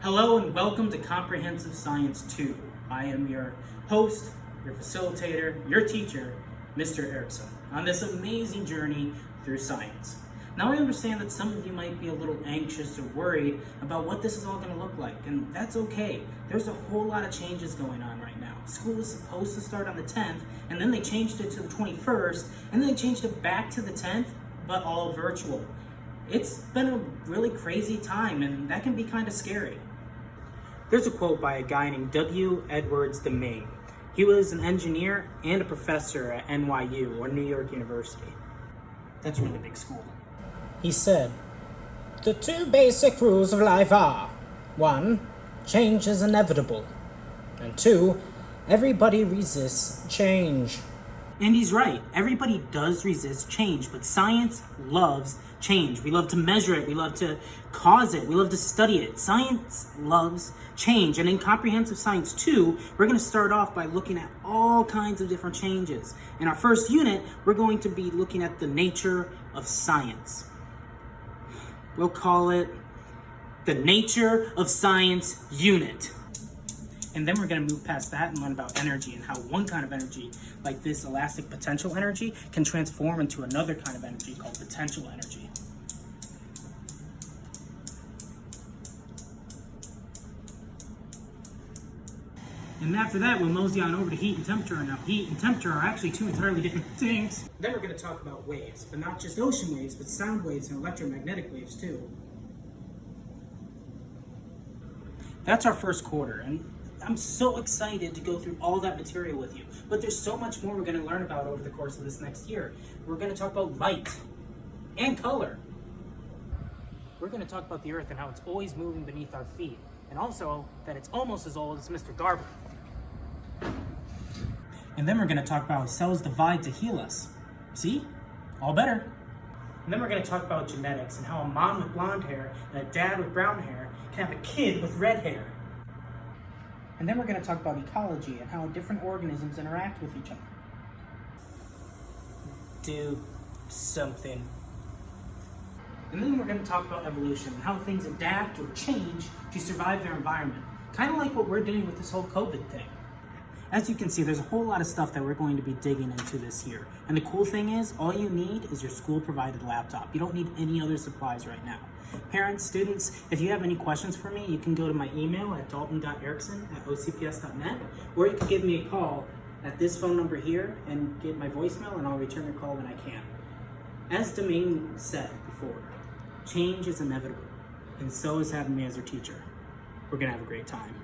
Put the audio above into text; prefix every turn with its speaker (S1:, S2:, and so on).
S1: Hello and welcome to Comprehensive Science 2. I am your host, your facilitator, your teacher, Mr. Erickson, on this amazing journey through science. Now I understand that some of you might be a little anxious or worried about what this is all going to look like, and that's okay. There's a whole lot of changes going on right now. School is supposed to start on the 10th, and then they changed it to the 21st, and then they changed it back to the 10th, but all virtual. It's been a really crazy time, and that can be kind of scary. There's a quote by a guy named W. Edwards Deming. He was an engineer and a professor at NYU, or New York University. That's a really big school.
S2: He said, "The two basic rules of life are, 1, change is inevitable, and 2, everybody resists change."
S1: And he's right. Everybody does resist change, but science loves change. We love to measure it. We love to cause it. We love to study it. Science loves change. And in Comprehensive Science 2, we're going to start off by looking at all kinds of different changes. In our first unit, we're going to be looking at the nature of science. We'll call it the Nature of Science unit. And then we're going to move past that and learn about energy and how one kind of energy, like this elastic potential energy, can transform into another kind of energy called potential energy. And after that, we'll mosey on over to heat and temperature. Now, heat and temperature are actually two entirely different things. Then we're going to talk about waves, but not just ocean waves, but sound waves and electromagnetic waves too. That's our first quarter, and I'm so excited to go through all that material with you. But there's so much more we're going to learn about over the course of this next year. We're going to talk about light and color. We're going to talk about the Earth and how it's always moving beneath our feet. And also that it's almost as old as Mr. Garber. And then we're going to talk about how cells divide to heal us. See? All better. And then we're going to talk about genetics and how a mom with blonde hair and a dad with brown hair can have a kid with red hair. And then we're going to talk about ecology and how different organisms interact with each other. Do something. And then we're going to talk about evolution and how things adapt or change to survive their environment. Kind of like what we're doing with this whole COVID thing. As you can see, there's a whole lot of stuff that we're going to be digging into this year. And the cool thing is, all you need is your school-provided laptop. You don't need any other supplies right now. Parents, students, if you have any questions for me, you can go to my email at dalton.erickson@ocps.net, or you can give me a call at this phone number here and get my voicemail, and I'll return your call when I can. As Deming said before, change is inevitable, and so is having me as your teacher. We're going to have a great time.